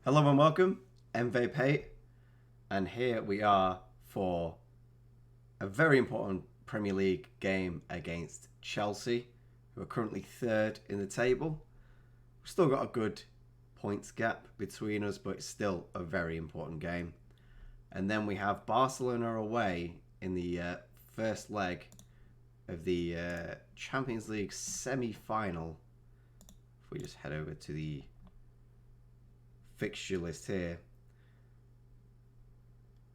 Hello and welcome, MVP, and here we are for a very important Premier League game against Chelsea, who are currently third in the table. We've still got a good points gap between us, but it's still a very important game. And then we have Barcelona away in the first leg of the Champions League semi-final. If we just head over to the fixture list here,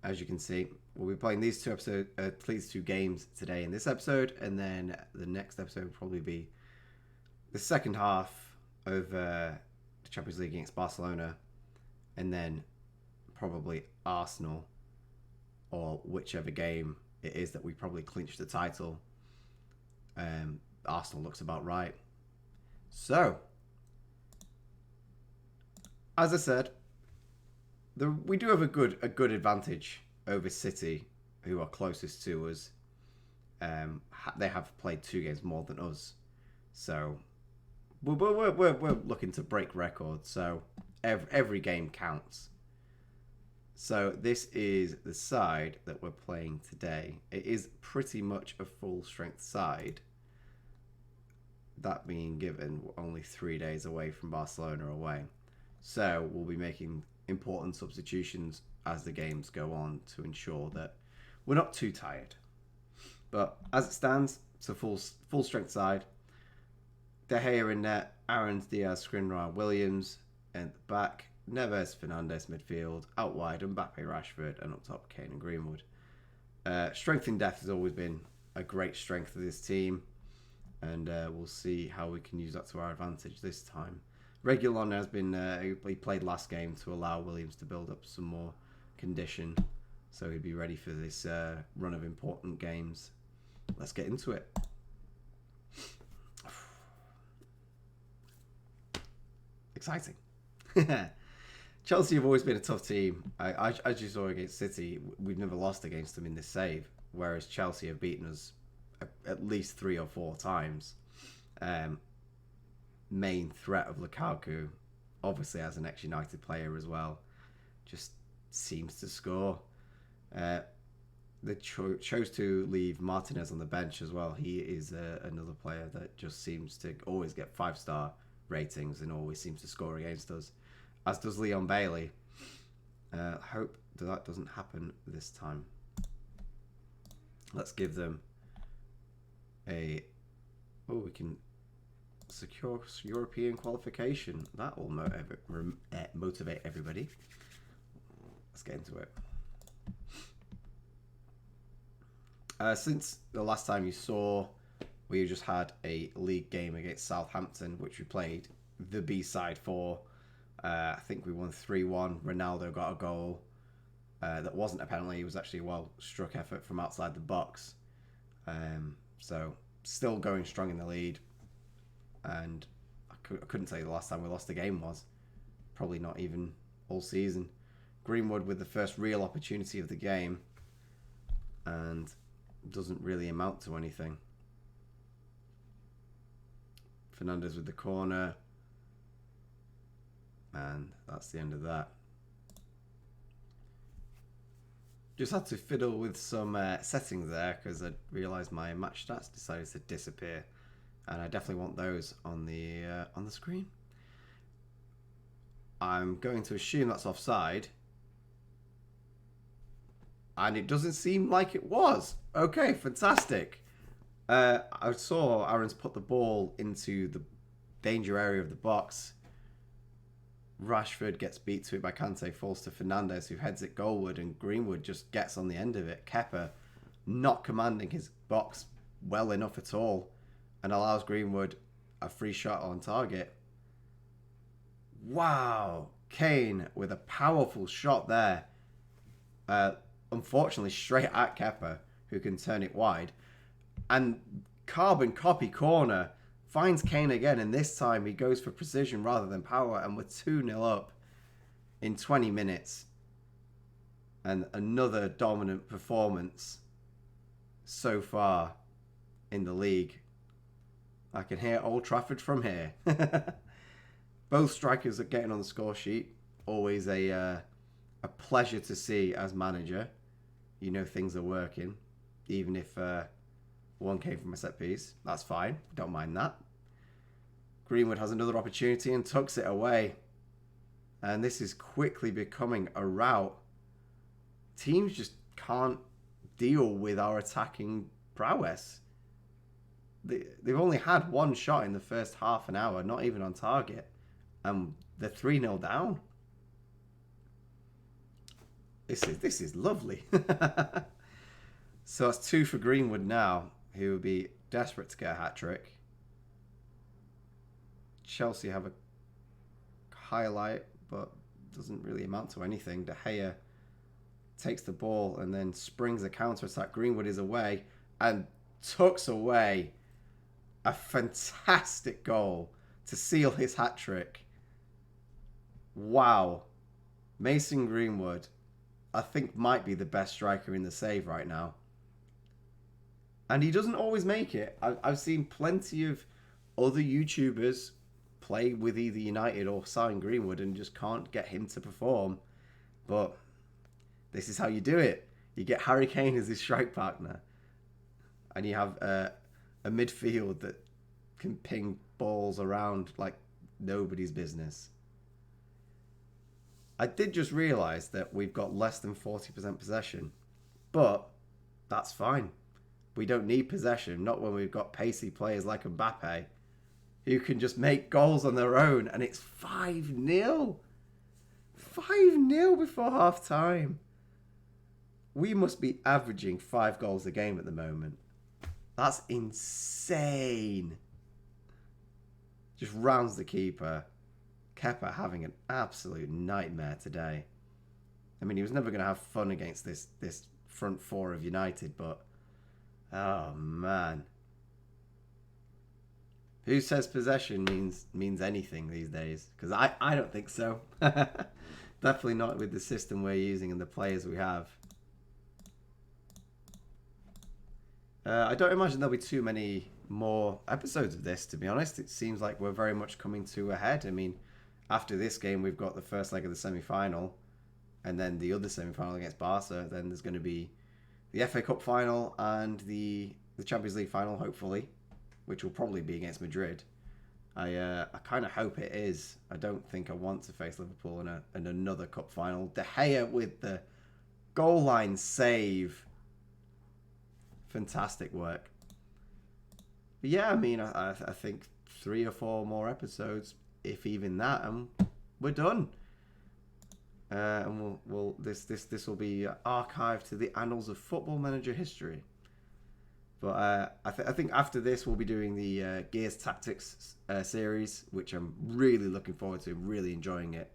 as you can see, we'll be playing these two games today in this episode, and then the next episode will probably be the second half of the Champions League against Barcelona, and then probably Arsenal, or whichever game it is that we probably clinch the title. Arsenal looks about right. So, as I said, we do have a good advantage over City, who are closest to us. They have played 2 games more than us, so we're looking to break records. So every game counts. So this is the side that we're playing today. It is pretty much a full strength side. That being given, we're only 3 days away from Barcelona away. So we'll be making important substitutions as the games go on to ensure that we're not too tired. But as it stands, it's a full strength side. De Gea in net, Aarons, Diaz, Skriniar, Williams in the back, Neves, Fernandes midfield, out wide Mbappe, Rashford, and up top Kane and Greenwood. Strength in depth has always been a great strength of this team, and we'll see how we can use that to our advantage this time. Reguilon has been, he played last game to allow Williams to build up some more condition, so he'd be ready for this run of important games. Let's get into it. Exciting. Chelsea have always been a tough team. As you saw against City, we've never lost against them in this save, whereas Chelsea have beaten us at least 3 or 4 times. Main threat of Lukaku, obviously as an ex-United player as well, just seems to score. They chose to leave Martinez on the bench as well. He is another player that just seems to always get 5-star ratings and always seems to score against us, as does Leon Bailey. Hope that doesn't happen this time. Let's give them we can secure European qualification. That will motivate everybody. Let's get into it. Since the last time you saw, we just had a league game against Southampton, which we played the B-side for. I think we won 3-1. Ronaldo got a goal that wasn't a penalty. It was actually a well-struck effort from outside the box. So, still going strong in the lead. And I couldn't tell you the last time we lost a game was. Probably not even all season. Greenwood with the first real opportunity of the game. And doesn't really amount to anything. Fernandes with the corner. And that's the end of that. Just had to fiddle with some settings there because I realised my match stats decided to disappear. And I definitely want those on the screen. I'm going to assume that's offside. And it doesn't seem like it was. Okay, fantastic. I saw Aarons put the ball into the danger area of the box. Rashford gets beat to it by Kante, falls to Fernandes, who heads it goalward, and Greenwood just gets on the end of it. Kepa not commanding his box well enough at all, and allows Greenwood a free shot on target. Wow. Kane with a powerful shot there. Unfortunately, straight at Kepa, who can turn it wide. And carbon copy corner finds Kane again, and this time he goes for precision rather than power, and we're 2-0 up in 20 minutes. And another dominant performance so far in the league. I can hear Old Trafford from here. Both strikers are getting on the score sheet. always a pleasure to see as manager. You know things are working, even if one came from a set piece. That's fine. Don't mind that. Greenwood has another opportunity and tucks it away. And this is quickly becoming a rout. Teams just can't deal with our attacking prowess. They've only had one shot in the first half an hour, not even on target. And they're 3-0 down. This is lovely. So that's 2 for Greenwood now, who will be desperate to get a hat-trick. Chelsea have a highlight, but doesn't really amount to anything. De Gea takes the ball and then springs a counter-attack. Greenwood is away and tucks away a fantastic goal to seal his hat-trick. Wow. Mason Greenwood, I think, might be the best striker in the save right now. And he doesn't always make it. I've seen plenty of other YouTubers play with either United or sign Greenwood and just can't get him to perform. But this is how you do it. You get Harry Kane as his strike partner. And you have a midfield that can ping balls around like nobody's business. I did just realise that we've got less than 40% possession. But that's fine. We don't need possession, not when we've got pacey players like Mbappe, who can just make goals on their own, and it's 5-0. 5-0 before half-time. We must be averaging 5 goals a game at the moment. That's insane. Just rounds the keeper. Kepa having an absolute nightmare today. I mean, he was never going to have fun against this front four of United, but oh, man. Who says possession means anything these days? Because I don't think so. Definitely not with the system we're using and the players we have. I don't imagine there'll be too many more episodes of this, to be honest. It seems like we're very much coming to a head. I mean, after this game, we've got the first leg of the semi-final, and then the other semi-final against Barca. Then there's going to be the FA Cup final and the Champions League final, hopefully, which will probably be against Madrid. I kind of hope it is. I don't think I want to face Liverpool in another cup final. De Gea with the goal line save. Fantastic work. But yeah, I mean, I think 3 or 4 more episodes, if even that, and we're done. And this will be archived to the annals of Football Manager history. But I think after this we'll be doing the Gears Tactics series, which I'm really looking forward to. Really enjoying it.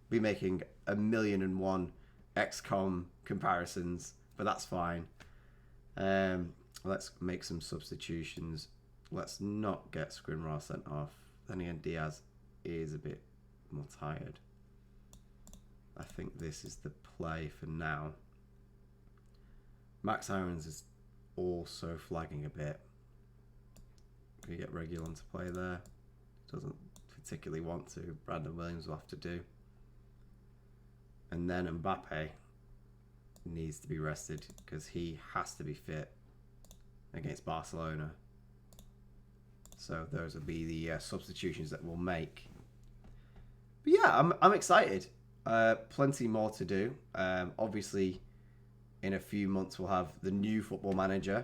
Be making 1,000,001 XCOM comparisons, but that's fine. Let's make some substitutions. Let's not get Skriniar sent off. Then again, Diaz is a bit more tired. I think this is the play for now. Max Irons is also flagging a bit. Can you get Reguilon to play there? Doesn't particularly want to. Brandon Williams will have to do. And then Mbappe needs to be rested because he has to be fit against Barcelona. So those will be the substitutions that we'll make. But yeah, I'm excited. Plenty more to do. Obviously, in a few months we'll have the new Football Manager,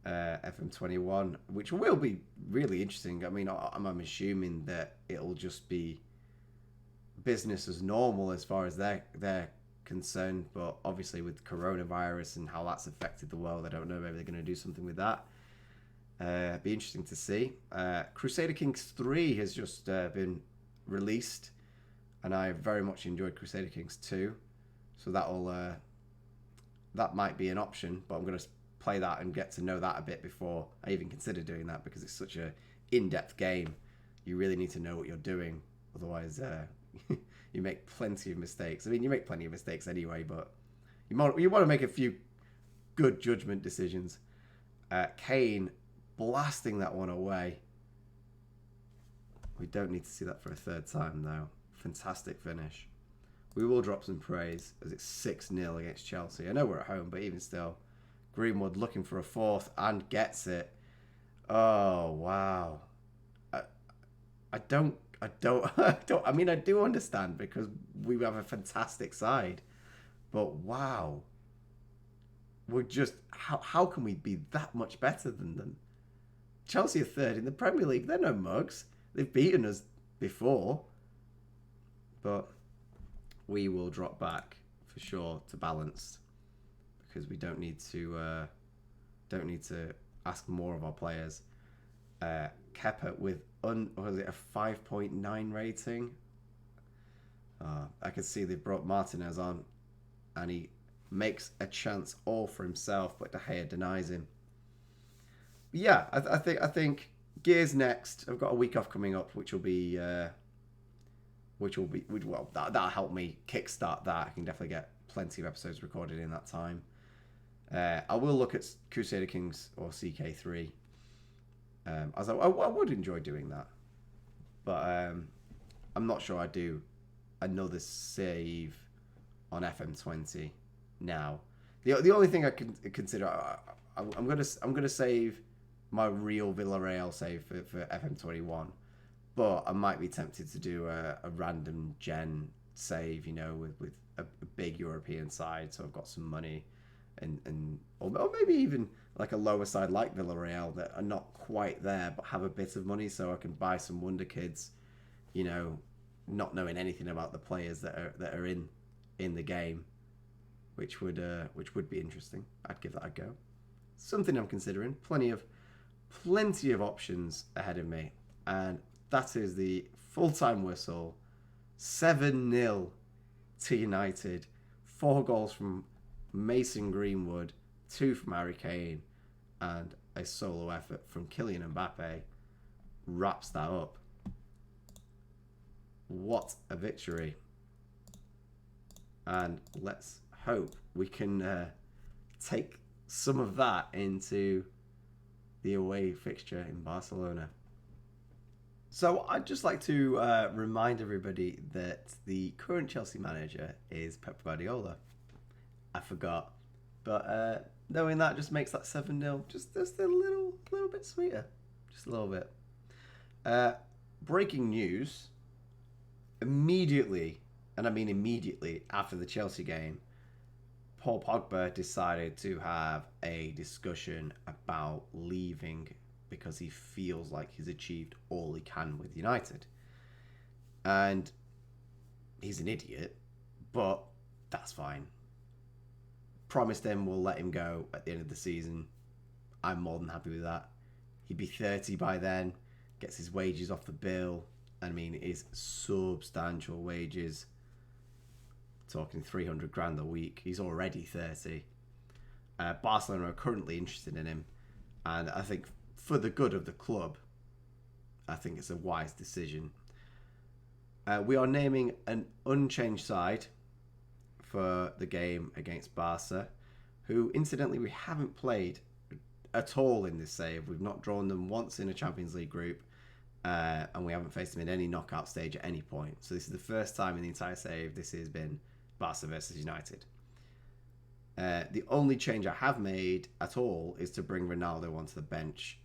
FM21, which will be really interesting. I mean, I'm assuming that it'll just be business as normal as far as they're concerned. But obviously with coronavirus and how that's affected the world, I don't know. Maybe they're going to do something with that. Be interesting to see. Crusader Kings 3 has just been released, and I very much enjoyed Crusader Kings 2, so that might be an option, but I'm going to play that and get to know that a bit before I even consider doing that, because it's such a in-depth game. You really need to know what you're doing, otherwise you make plenty of mistakes. I mean, you make plenty of mistakes anyway, but you want to make a few good judgment decisions. Kane blasting that one away. We don't need to see that for a third time, though. Fantastic finish. we will drop some praise as it's 6-0 against Chelsea. I know we're at home, but even still, Greenwood looking for a fourth and gets it. Oh, wow. I don't, I mean, I do understand because we have a fantastic side, but wow. We're just, how can we be that much better than them? Chelsea are third in the Premier League. They're no mugs. They've beaten us before, but we will drop back for sure to balanced because we don't need to ask more of our players. Kepa with was it a 5.9 rating? I can see they've brought Martinez on, and he makes a chance all for himself, but De Gea denies him. But yeah, I think Gears next. I've got a week off coming up, which will be that'll help me kickstart that. I can definitely get plenty of episodes recorded in that time. I will look at Crusader Kings or CK3. As I would enjoy doing that, but I'm not sure I'd do another save on FM20 now. The only thing I can consider, I'm gonna save my real Villarreal save for FM21, but I might be tempted to do a random gen save, with a big European side, so I've got some money, or maybe even like a lower side like Villarreal that are not quite there but have a bit of money, so I can buy some wonder kids, not knowing anything about the players that are in the game, which would be interesting. I'd give that a go. Something I'm considering. Plenty of options ahead of me, and that is the full-time whistle. 7-0 to United. 4 goals from Mason Greenwood, 2 from Harry Kane, and a solo effort from Kylian Mbappe wraps that up. What a victory. And let's hope we can take some of that into the away fixture in Barcelona. So I'd just like to remind everybody that the current Chelsea manager is Pep Guardiola. I forgot. But knowing that just makes that 7-0 just a little bit sweeter. Just a little bit. Breaking news. Immediately, and I mean immediately after the Chelsea game, Paul Pogba decided to have a discussion about leaving because he feels like he's achieved all he can with United. And he's an idiot, but that's fine. Promised him we'll let him go at the end of the season. I'm more than happy with that. He'd be 30 by then, gets his wages off the bill. I mean, it is substantial wages. Talking 300 grand a week. He's already 30. Barcelona are currently interested in him, and I think for the good of the club, I think it's a wise decision. We are naming an unchanged side for the game against Barca, who incidentally we haven't played at all in this save. We've not drawn them once in a Champions League group, and we haven't faced them in any knockout stage at any point. So this is the first time in the entire save this has been Barca versus United. The only change I have made at all is to bring Ronaldo onto the bench,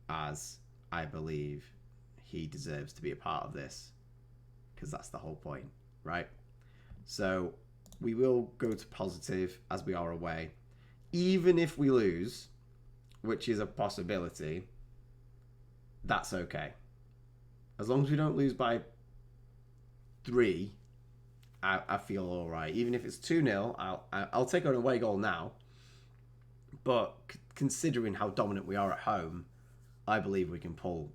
as I believe he deserves to be a part of this, because that's the whole point, right? So we will go to positive as we are away. Even if we lose, which is a possibility, that's okay. As long as we don't lose by 3, I feel all right. Even if it's 2-0, I'll take an away goal now. But considering how dominant we are at home, I believe we can pull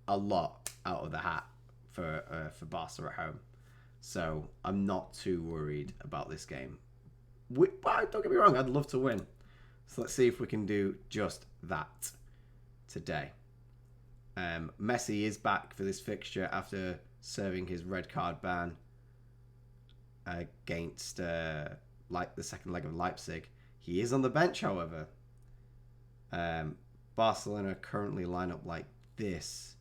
a lot out of the hat for Barca at home. So I'm not too worried about this game. But don't get me wrong, I'd love to win. So let's see if we can do just that today. Messi is back for this fixture after serving his red card ban against like the second leg of Leipzig. He is on the bench, however. Barcelona currently line up like this: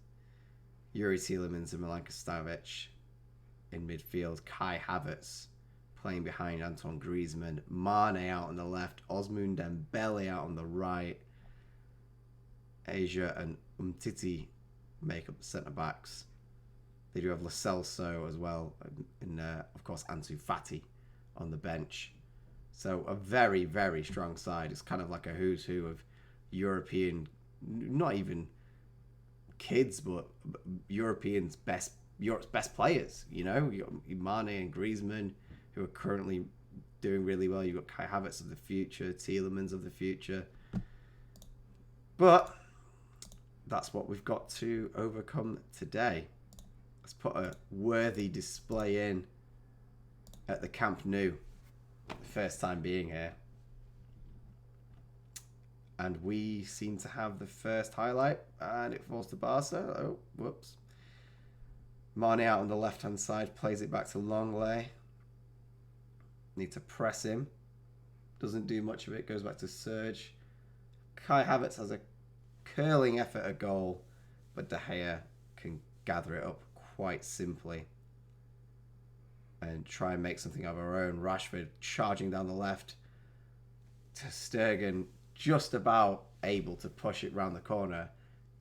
Yuri Tielemans and Milan Kostanovic, in midfield. Kai Havertz playing behind Antoine Griezmann. Mane out on the left. Ousmane Dembele out on the right. Asia and Umtiti make up the centre-backs. They do have Lo Celso as well. And, of course, Ansu Fati on the bench. So a very, very strong side. It's kind of like a who's who of European, not even kids, but Europe's best players. You know, you got Mane and Griezmann, who are currently doing really well. You've got Kai Havertz of the future, Tielemans of the future. But that's what we've got to overcome today. Let's put a worthy display in at the Camp Nou. The first time being here. And we seem to have the first highlight. And it falls to Barca. Oh, whoops. Mane out on the left-hand side. Plays it back to Longley. Need to press him. Doesn't do much of it. Goes back to Serge. Kai Havertz has a curling effort at goal. But De Gea can gather it up quite simply. And try and make something of our own. Rashford charging down the left. To Sturgeon. Just about able to push it round the corner.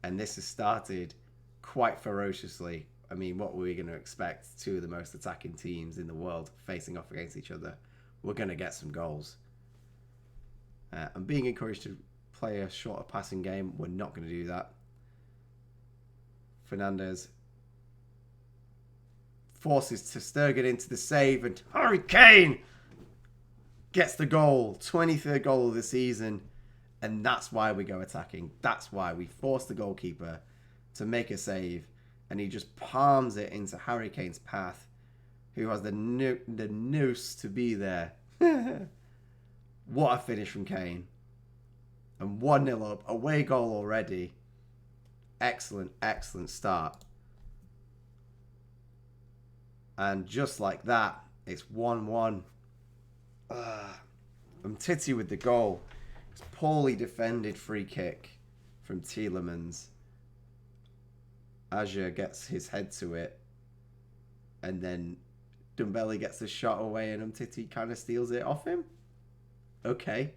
And this has started quite ferociously. I mean, what were we going to expect? Two of the most attacking teams in the world facing off against each other. We're going to get some goals. I'm being encouraged to play a shorter passing game. We're not going to do that. Fernandes forces to Sturgeon into the save. And Harry Kane gets the goal. 23rd goal of the season. And that's why we go attacking. That's why we force the goalkeeper to make a save. And he just palms it into Harry Kane's path, who has the noose to be there. What a finish from Kane. And 1-0 up. Away goal already. Excellent, excellent start. And just like that, it's 1-1. Umtiti with the goal. It's poorly defended free kick from Tielemans. Aja gets his head to it. And then Dembele gets the shot away and Umtiti kind of steals it off him. Okay.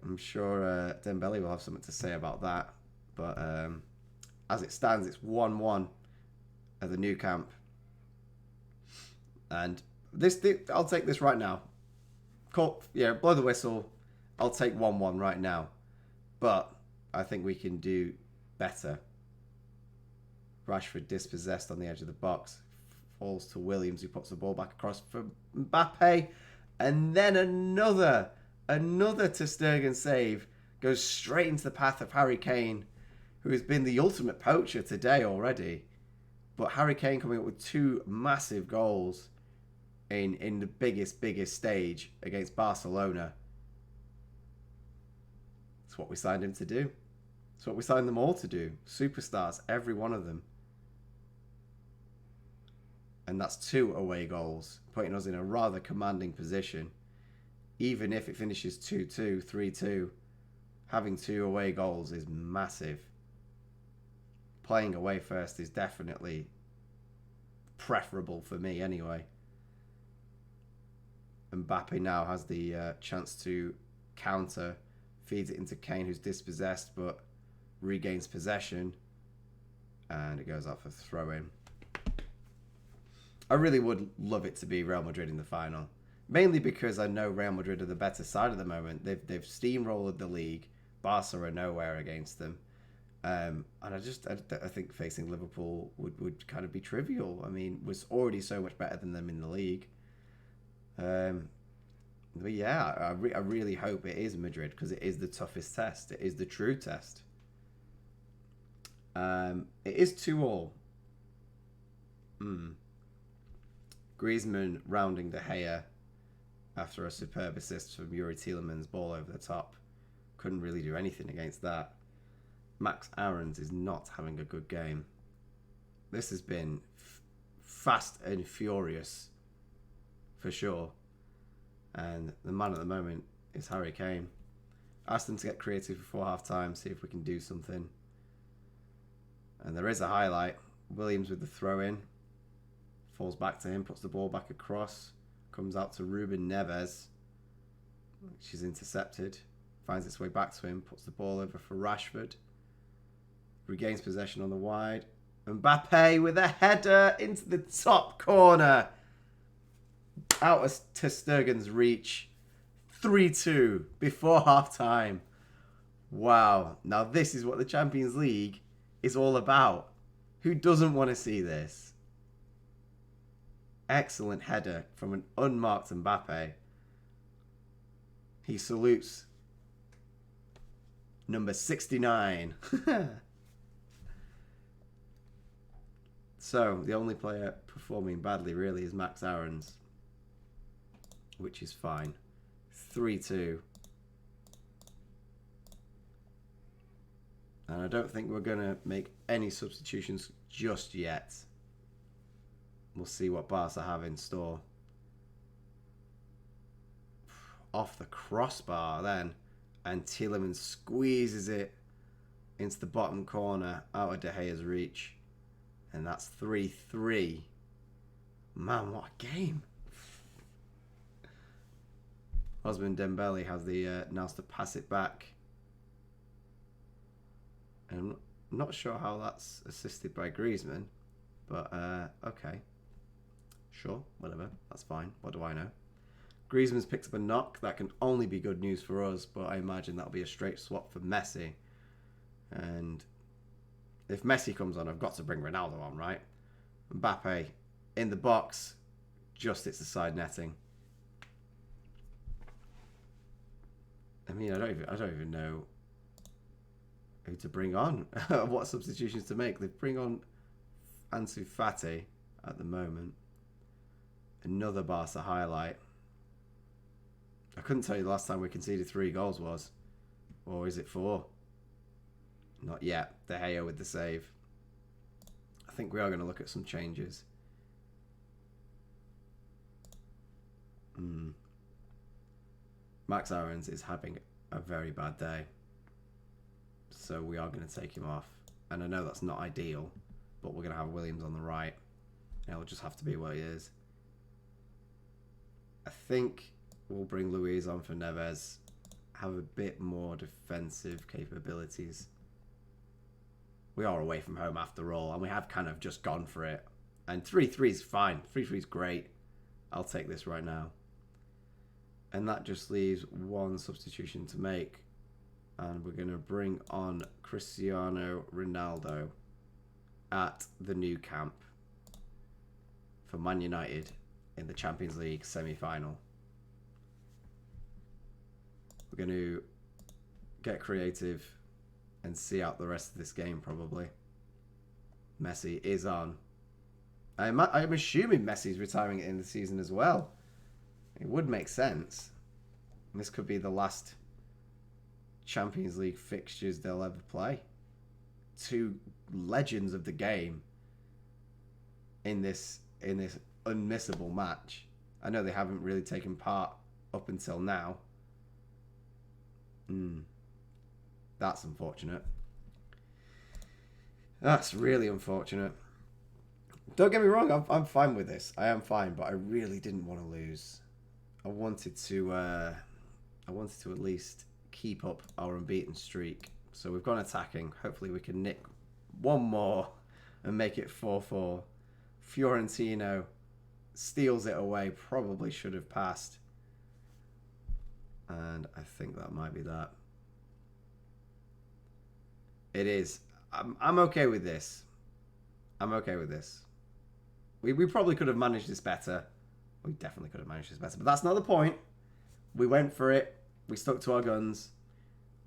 I'm sure Dembele will have something to say about that. But as it stands, it's 1-1 at the Nou Camp. And I'll take this right now. Blow the whistle. I'll take 1-1 right now. But I think we can do better. Rashford dispossessed on the edge of the box. Falls to Williams, who puts the ball back across for Mbappe. And then another Ter Stegen save goes straight into the path of Harry Kane, who has been the ultimate poacher today already. But Harry Kane coming up with two massive goals in the biggest stage against Barcelona. It's what we signed him to do. It's what we signed them all to do. Superstars, every one of them. And that's 2 away goals, putting us in a rather commanding position. Even if it finishes 2-2, 3-2, having 2 away goals is massive. Playing away first is definitely preferable for me anyway. Mbappe now has the chance to counter, feeds it into Kane, who's dispossessed but regains possession, and it goes out for throw-in. I really would love it to be Real Madrid in the final, mainly because I know Real Madrid are the better side at the moment. They've steamrolled the league. Barca are nowhere against them, and I think facing Liverpool would kind of be trivial. I mean, we're already so much better than them in the league. But yeah, I really hope it is Madrid, because it is the toughest test. It is the true test. It is 2-2. Griezmann rounding De Gea after a superb assist from Yuri Tielemans, ball over the top. Couldn't really do anything against that. Max Aarons is not having a good game. This has been fast and furious, for sure. And the man at the moment is Harry Kane. Asked them to get creative before half-time, see if we can do something. And there is a highlight. Williams with the throw-in. falls back to him, puts the ball back across, comes out to Ruben Neves. She's intercepted, finds its way back to him, puts the ball over for Rashford, regains possession on the wide. Mbappe with a header into the top corner, out of ter Stegen's reach. 3-2 before half time. Wow, now this is what the Champions League is all about. Who doesn't want to see this? Excellent header from an unmarked Mbappe. He salutes number 69. So, the only player performing badly really is Max Aarons, which is fine. 3-2. And I don't think we're going to make any substitutions just yet. We'll see what Barca have in store. Off the crossbar then. And Tielemans squeezes it into the bottom corner, out of De Gea's reach. And that's 3-3. Man, what a game. Osman Dembele has the nous to pass it back. And I'm not sure how that's assisted by Griezmann. But, okay. Sure, whatever. That's fine. What do I know? Griezmann's picked up a knock. That can only be good news for us. But I imagine that'll be a straight swap for Messi. And if Messi comes on, I've got to bring Ronaldo on, right? Mbappe in the box. Just hits the side netting. I mean, I don't even know who to bring on. What substitutions to make. They bring on Ansu Fati at the moment. Another Barca highlight. I couldn't tell you the last time we conceded 3 goals was. Or is it 4? Not yet. De Gea with the save. I think we are going to look at some changes. Max Aarons is having a very bad day. So we are going to take him off. And I know that's not ideal, but we're going to have Williams on the right. It'll just have to be what he is. I think we'll bring Luiz on for Neves. Have a bit more defensive capabilities. We are away from home after all, and we have kind of just gone for it. And 3-3 is fine. 3-3 is great. I'll take this right now. And that just leaves one substitution to make. And we're going to bring on Cristiano Ronaldo at the new camp for Man United in the Champions League semi-final. We're going to get creative and see out the rest of this game, probably. Messi is on. I'm assuming Messi's retiring at the end of the season as well. It would make sense. This could be the last Champions League fixtures they'll ever play. 2 legends of the game in this unmissable match. I know they haven't really taken part up until now. That's unfortunate. That's really unfortunate. Don't get me wrong, I'm fine with this. I am fine, but I really didn't want to lose. I wanted to at least keep up our unbeaten streak. So we've gone attacking. Hopefully we can nick one more and make it 4-4. Fiorentino steals it away. Probably should have passed. And I think that might be that. It is. I'm okay with this. I'm okay with this. We probably could have managed this better. We definitely could have managed this better. But that's not the point. We went for it. We stuck to our guns.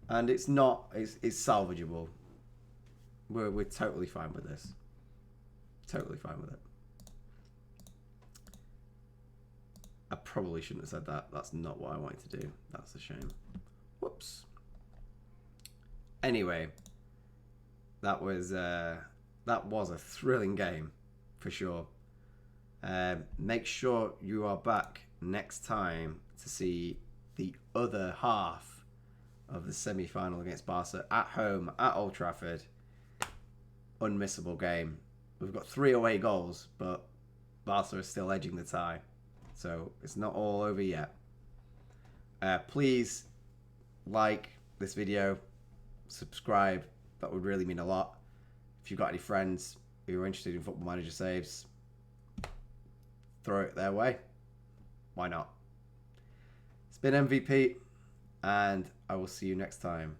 And it's salvageable. We're totally fine with this. Totally fine with it. I probably shouldn't have said that. That's not what I wanted to do. That's a shame. Whoops. Anyway, that was a thrilling game for sure. Make sure you are back next time to see the other half of the semi-final against Barca at home at Old Trafford. Unmissable game. We've got 3 away goals, but Barca is still edging the tie. So it's not all over yet. Please like this video, subscribe. That would really mean a lot. If you've got any friends who are interested in Football Manager saves, throw it their way. Why not? It's been MVP, and I will see you next time.